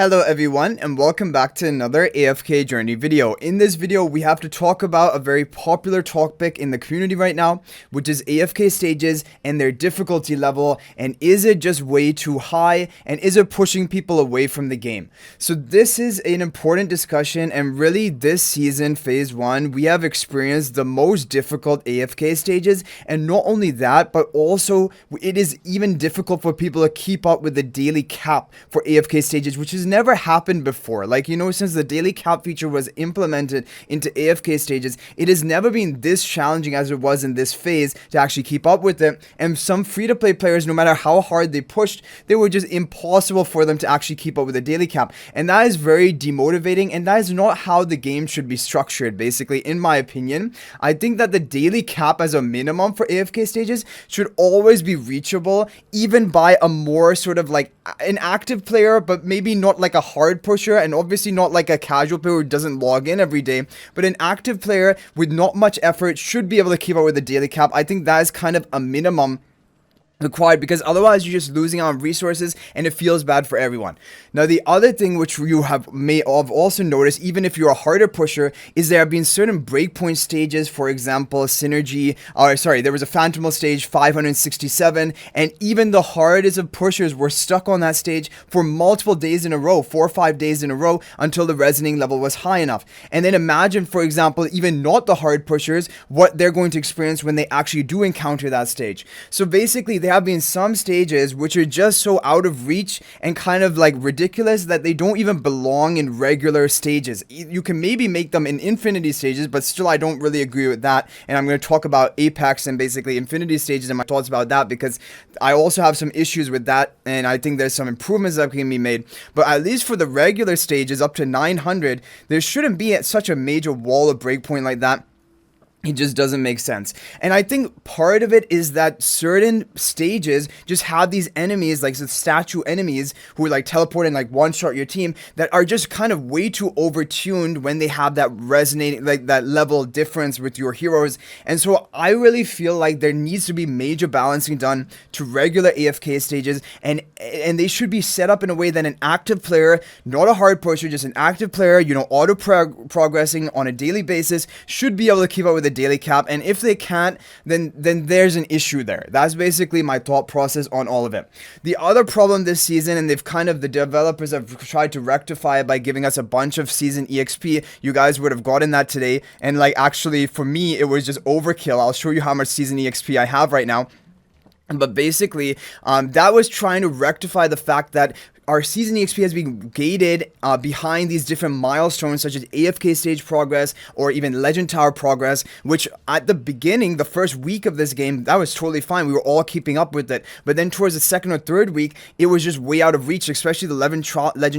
Hello everyone and welcome back to another AFK journey video. In this video we have to talk about a very popular topic in the community right now, which is AFK stages and their difficulty level, and is it just way too high and is it pushing people away from the game. So this is an important discussion, and really this season, phase 1, we have experienced the most difficult AFK stages, and not only that, but also it is even difficult for people to keep up with the daily cap for AFK stages, which has never happened before. Like, you know, since the daily cap feature was implemented into AFK stages, it has never been this challenging as it was in this phase to actually keep up with it. And some free-to-play players, no matter how hard they pushed, they were just impossible for them to actually keep up with the daily cap. And that is very demotivating, and that is not how the game should be structured, basically, in my opinion. I think that the daily cap as a minimum for AFK stages should always be reachable, even by a more sort of like an active player, but maybe not like a hard pusher, and obviously not like a casual player who doesn't log in every day, but an active player with not much effort should be able to keep up with the daily cap. I think that is kind of a minimum required, because otherwise you're just losing out on resources and it feels bad for everyone. Now, the other thing which you may have also noticed, even if you're a harder pusher, is there have been certain breakpoint stages. For example, Synergy, there was a Phantomal stage 567, and even the hardest of pushers were stuck on that stage for multiple days in a row, 4 or 5 days in a row, until the resonating level was high enough. And then imagine, for example, even not the hard pushers, what they're going to experience when they actually do encounter that stage. So basically, there have been some stages which are just so out of reach and kind of like ridiculous that they don't even belong in regular stages. You can maybe make them in infinity stages, but still I don't really agree with that. And I'm going to talk about Apex and basically infinity stages and my thoughts about that, because I also have some issues with that, and I think there's some improvements that can be made. But at least for the regular stages up to 900, there shouldn't be such a major wall of breakpoint like that. It just doesn't make sense. And I think part of it is that certain stages just have these enemies, like the statue enemies, who are like teleport and like one-shot your team, that are just kind of way too overtuned when they have that resonating, like that level difference with your heroes. And so I really feel like there needs to be major balancing done to regular AFK stages, and they should be set up in a way that an active player, not a hard pusher, just an active player, you know, auto progressing on a daily basis, should be able to keep up with the daily cap. And if they can't, then there's an issue there. That's basically my thought process on all of it. The other problem this season, and the developers have tried to rectify it by giving us a bunch of season EXP. You guys would have gotten that today, and like actually for me it was just overkill. I'll show you how much season EXP I have right now. But basically, that was trying to rectify the fact that our season EXP has been gated behind these different milestones, such as AFK stage progress or even Legend Tower progress, which at the beginning, the first week of this game, that was totally fine. We were all keeping up with it. But then towards the second or third week, it was just way out of reach, especially the Legend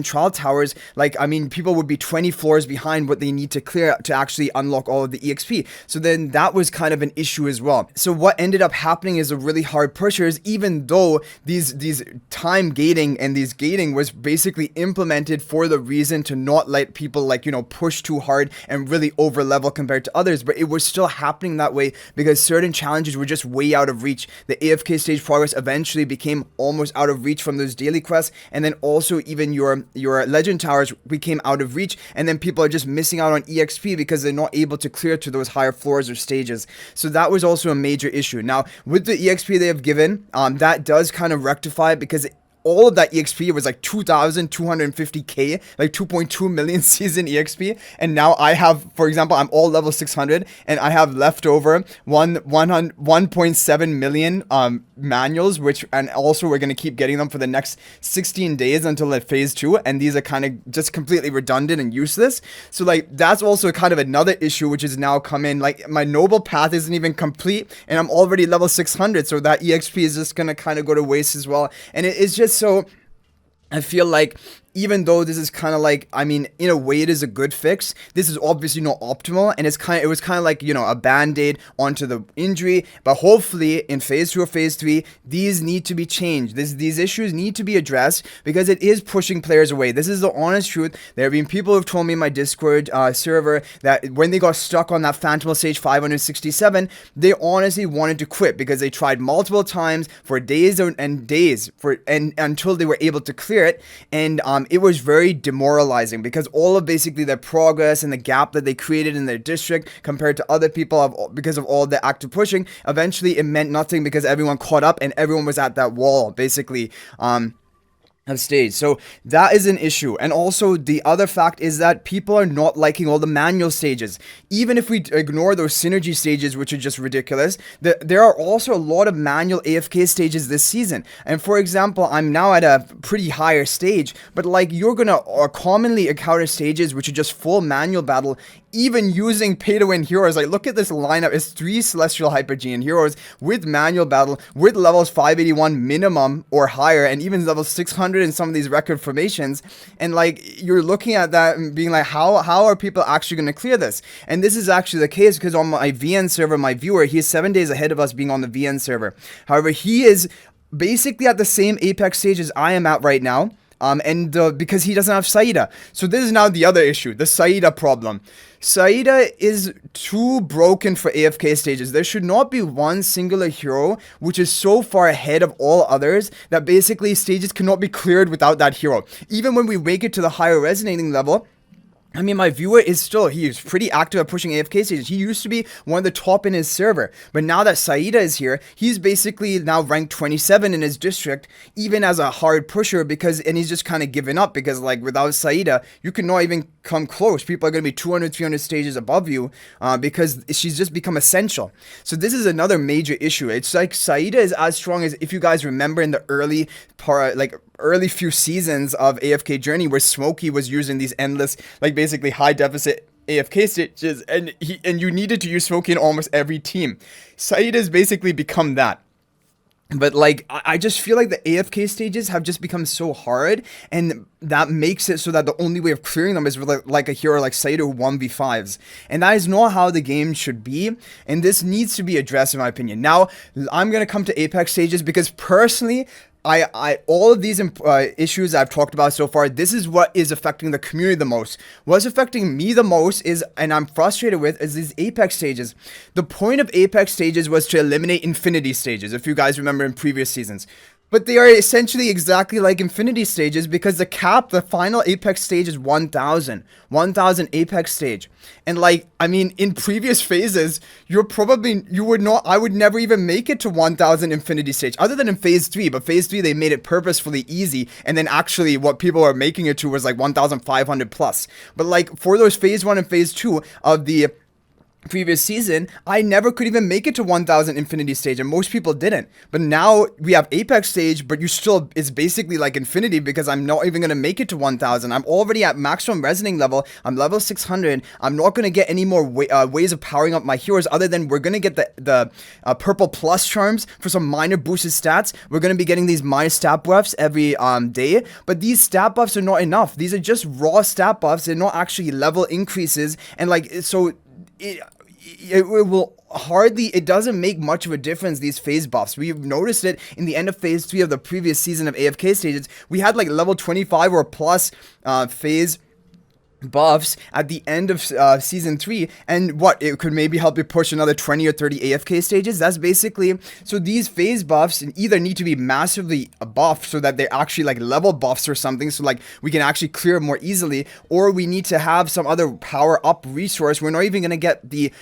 Trial Towers. Like, I mean, people would be 20 floors behind what they need to clear to actually unlock all of the EXP. So then that was kind of an issue as well. So what ended up happening is the really hard pushers, even though these time gating and these gating was basically implemented for the reason to not let people, like, you know, push too hard and really over level compared to others, but it was still happening that way because certain challenges were just way out of reach. The AFK stage progress eventually became almost out of reach from those daily quests, and then also even your Legend Towers became out of reach, and then people are just missing out on EXP because they're not able to clear to those higher floors or stages. So that was also a major issue. Now, with the EXP they have given, that does kind of rectify it, because all of that EXP was like 2,250k, like 2.2 million season EXP. And now I have, for example, I'm all level 600 and I have leftover 1.7 million manuals, and also we're going to keep getting them for the next 16 days until phase 2. And these are kind of just completely redundant and useless. So like, that's also kind of another issue, which is now come in. Like, my noble path isn't even complete and I'm already level 600. So that EXP is just going to kind of go to waste as well. And it's just so, I feel like, even though this is kind of like, I mean, in a way it is a good fix, this is obviously not optimal, and it was kind of like, you know, a band-aid onto the injury. But hopefully in phase 2 or phase 3, these need to be changed. These issues need to be addressed, because it is pushing players away. This is the honest truth. There have been people who've told me in my Discord server that when they got stuck on that Phantom stage 567, they honestly wanted to quit, because they tried multiple times for days and days until they were able to clear it. And it was very demoralizing because all of basically their progress and the gap that they created in their district compared to other people because of all the active pushing, eventually it meant nothing because everyone caught up and everyone was at that wall basically of stage. So that is an issue. And also the other fact is that people are not liking all the manual stages. Even if we ignore those synergy stages, which are just ridiculous, there are also a lot of manual AFK stages this season. And for example, I'm now at a pretty higher stage, but like you're gonna commonly encounter stages which are just full manual battle, even using pay to win heroes. Like, look at this lineup. It's 3 celestial hypergene heroes with manual battle with levels 581 minimum or higher, and even level 600 in some of these record formations. And like, you're looking at that and being like, how are people actually going to clear this? And this is actually the case because on my VN server, my viewer, he's 7 days ahead of us being on the VN server. However, he is basically at the same apex stage as I am at right now. Because he doesn't have Saida. So this is now the other issue, the Saida problem. Saida is too broken for AFK stages. There should not be one singular hero which is so far ahead of all others that basically stages cannot be cleared without that hero. Even when we make it to the higher resonating level, I mean, my viewer is still, he's pretty active at pushing AFK stages. He used to be one of the top in his server. But now that Saida is here, he's basically now ranked 27 in his district, even as a hard pusher, and he's just kind of given up because like without Saida, you cannot even come close. People are going to be 200, 300 stages above you because she's just become essential. So this is another major issue. It's like Saida is as strong as, if you guys remember in the early few seasons of AFK Journey where Smokey was using these endless, like basically high deficit AFK stages, and you needed to use Smokey in almost every team. Saida has basically become that. But like, I just feel like the AFK stages have just become so hard, and that makes it so that the only way of clearing them is with like a hero like Saida who 1v5s. And that is not how the game should be, and this needs to be addressed in my opinion. Now, I'm going to come to Apex stages because personally, all of these issues I've talked about so far, this is what is affecting the community the most. What's affecting me the most is, and I'm frustrated with, is these Apex stages. The point of Apex stages was to eliminate Infinity stages, if you guys remember in previous seasons. But they are essentially exactly like Infinity stages because the final Apex stage is 1000 Apex stage. And like, I mean, in previous phases, I would never even make it to 1000 Infinity stage, other than in phase 3. But phase 3, they made it purposefully easy. And then actually what people are making it to was like 1500 plus. But like, for those phase 1 and phase 2 of the previous season, I never could even make it to 1000 Infinity stage, and most people didn't. But now we have Apex stage, but it's basically like Infinity because I'm not even going to make it to 1000. I'm already at maximum resonating level. I'm level 600. I'm not going to get any more ways of powering up my heroes other than we're going to get the purple plus charms for some minor boosted stats. We're going to be getting these minor stat buffs every day, but these stat buffs are not enough. These are just raw stat buffs. They're not actually level increases, and like, so it doesn't make much of a difference, these phase buffs. We've noticed it in the end of phase 3 of the previous season of AFK stages. We had like level 25 or plus phase buffs at the end of season 3, and it could maybe help you push another 20 or 30 AFK stages. That's basically, so these phase buffs either need to be massively buffed so that they're actually like level buffs or something, so like we can actually clear more easily, or we need to have some other power up resource. We're not even going to get the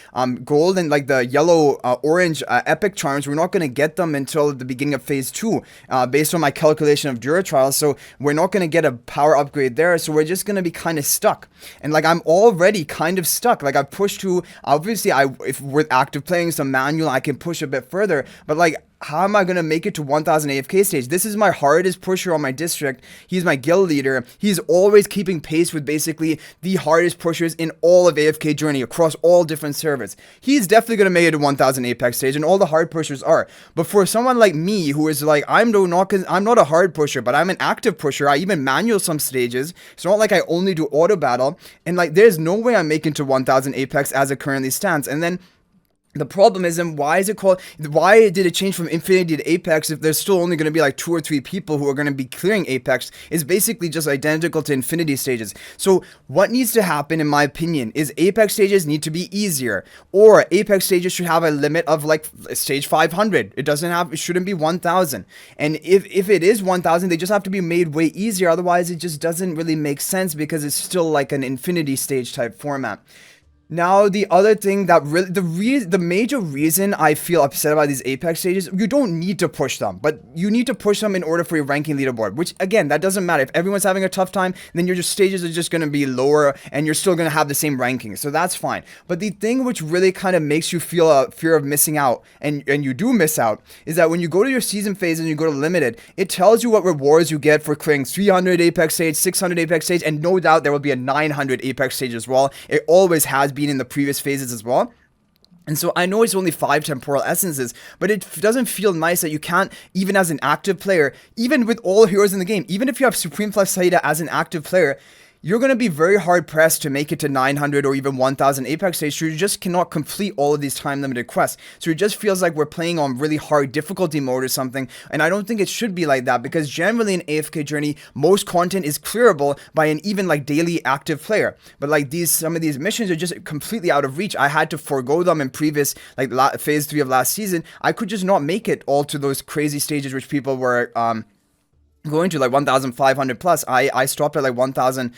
gold and like the yellow orange epic charms. We're not going to get them until the beginning of phase 2 based on my calculation of Dura trials. So we're not going to get a power upgrade there, so we're just going to be kind of stuck. And like, I'm already kind of stuck. Like, I've pushed to, obviously if with active playing some manual, I can push a bit further, but like, how am I going to make it to 1000 AFK stage? This is my hardest pusher on my district. He's my guild leader. He's always keeping pace with basically the hardest pushers in all of AFK Journey across all different servers. He's definitely going to make it to 1000 Apex stage, and all the hard pushers are. But for someone like me, who is like, I'm not a hard pusher, but I'm an active pusher. I even manual some stages. It's not like I only do auto battle. And like, there's no way I'm making to 1000 Apex as it currently stands. And then The problem is, and why is it called, why did it change from Infinity to Apex if there's still only going to be like 2 or 3 people who are going to be clearing Apex? Is basically just identical to Infinity stages. So what needs to happen, in my opinion, is Apex stages need to be easier, or Apex stages should have a limit of like stage 500. It shouldn't be 1000. And if it is 1000, they just have to be made way easier. Otherwise, it just doesn't really make sense because it's still like an Infinity stage type format. Now, the other thing that really, the major reason I feel upset about these Apex stages, you don't need to push them, but you need to push them in order for your ranking leaderboard, which, again, that doesn't matter. If everyone's having a tough time, then your stages are just going to be lower, and you're still going to have the same ranking, so that's fine. But the thing which really kind of makes you feel a fear of missing out, and you do miss out, is that when you go to your season phase and you go to limited, it tells you what rewards you get for clearing 300 Apex stage, 600 Apex stage, and no doubt there will be a 900 Apex stage as well. It always has been in the previous phases as well. And so I know it's only 5 temporal essences, but it doesn't feel nice that you can't, even as an active player, even with all heroes in the game, even if you have Supreme Flex Saida as an active player, you're going to be very hard pressed to make it to 900 or even 1000 Apex stage, so you just cannot complete all of these time limited quests. So it just feels like we're playing on really hard difficulty mode or something, and I don't think it should be like that, because generally in AFK Journey, most content is clearable by an even like daily active player. But like some of these missions are just completely out of reach. I had to forego them in previous, like phase 3 of last season. I could just not make it all to those crazy stages which people were, going to like 1500 plus. I stopped at like 1000.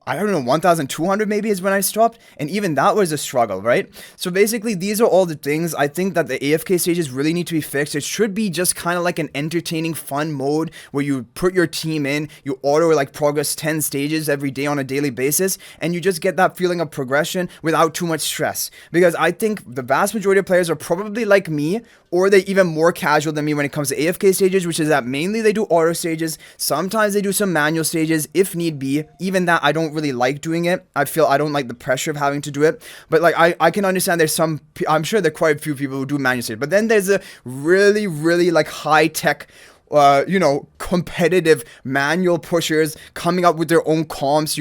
I don't know, 1,200 maybe is when I stopped, and even that was a struggle, right? So basically, these are all the things. I think that the AFK stages really need to be fixed. It should be just kind of like an entertaining, fun mode where you put your team in, you auto like progress 10 stages every day on a daily basis, and you just get that feeling of progression without too much stress. Because I think the vast majority of players are probably like me, or they're even more casual than me when it comes to AFK stages, which is that mainly they do auto stages. Sometimes they do some manual stages if need be. Even that, I don't really like doing it. I don't like the pressure of having to do it. But like I can understand there's I'm sure there are quite a few people who do manual stages. But then there's a really, really like high tech, competitive manual pushers coming up with their own comps,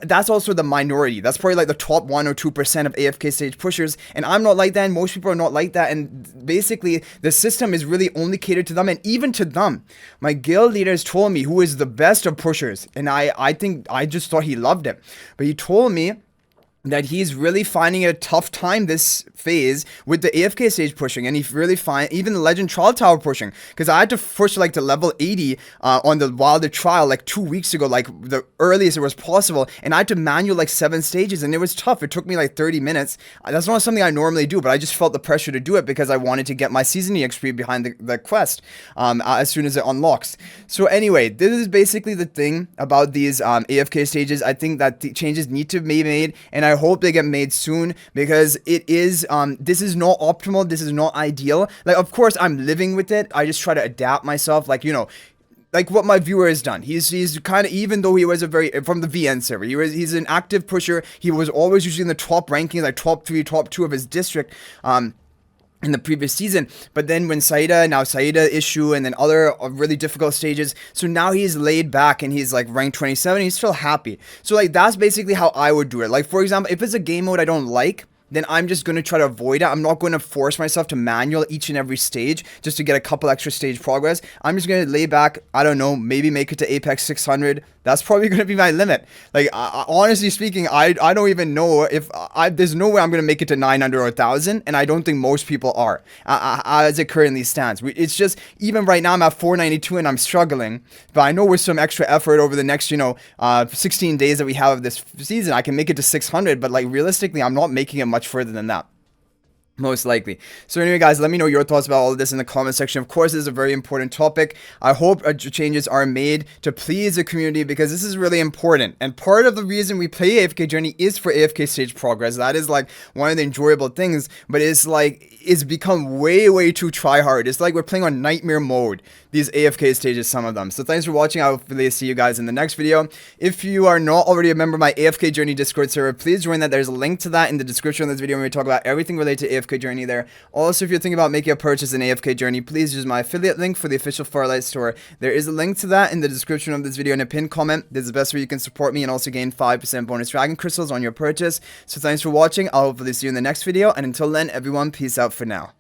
that's also the minority. That's probably like the top 1 or 2% of AFK stage pushers, and I'm not like that, and most people are not like that, and basically the system is really only catered to them, and even to them. My guild leaders told me who is the best of pushers, and I think I just thought he loved it, but he told me that he's really finding a tough time this phase with the AFK stage pushing, and he really even the Legend Trial Tower pushing, because I had to push like to level 80 on the Wilder Trial like 2 weeks ago, like the earliest it was possible, and I had to manual like 7 stages, and it was tough. It took me like 30 minutes. That's not something I normally do, but I just felt the pressure to do it because I wanted to get my season EXP behind the quest as soon as it unlocks. So anyway, this is basically the thing about these AFK stages. I think that the changes need to be made, and I hope they get made soon, because it is this is not optimal, this is not ideal. Like, of course I'm living with it, I just try to adapt myself, like, like what my viewer has done. He's kind of, even though he was from the VN server, he's an active pusher, he was always usually in the top rankings, like top 3, top 2 of his district, in the previous season. But then when Saida issue, and then other really difficult stages, so now he's laid back and he's like ranked 27, he's still happy. So like that's basically how I would do it. Like, for example, if it's a game mode I don't like, then I'm just going to try to avoid it. I'm not going to force myself to manual each and every stage just to get a couple extra stage progress. I'm just going to lay back, I don't know, maybe make it to Apex 600. That's probably going to be my limit. Like, honestly speaking, I don't even know if there's no way I'm going to make it to 900 or 1000, and I don't think most people are, as it currently stands. It's just, even right now I'm at 492 and I'm struggling, but I know with some extra effort over the next, 16 days that we have of this season, I can make it to 600, but like realistically, I'm not making it much further than that. Most likely. So anyway, guys, let me know your thoughts about all of this in the comment section. Of course, this is a very important topic. I hope changes are made to please the community, because this is really important. And part of the reason we play AFK Journey is for AFK stage progress. That is like one of the enjoyable things, but it's become way too try hard. It's like we're playing on nightmare mode, these AFK stages, some of them. So thanks for watching. I hopefully see you guys in the next video. If you are not already a member of my AFK Journey Discord server, please join that. There's a link to that in the description of this video, where we talk about everything related to AFK AFK Journey there. Also, if you're thinking about making a purchase in AFK Journey, please use my affiliate link for the official Farlight store. There is a link to that in the description of this video in a pinned comment. This is the best way you can support me and also gain 5% bonus dragon crystals on your purchase. So thanks for watching. I'll hopefully see you in the next video, and until then, everyone, peace out for now.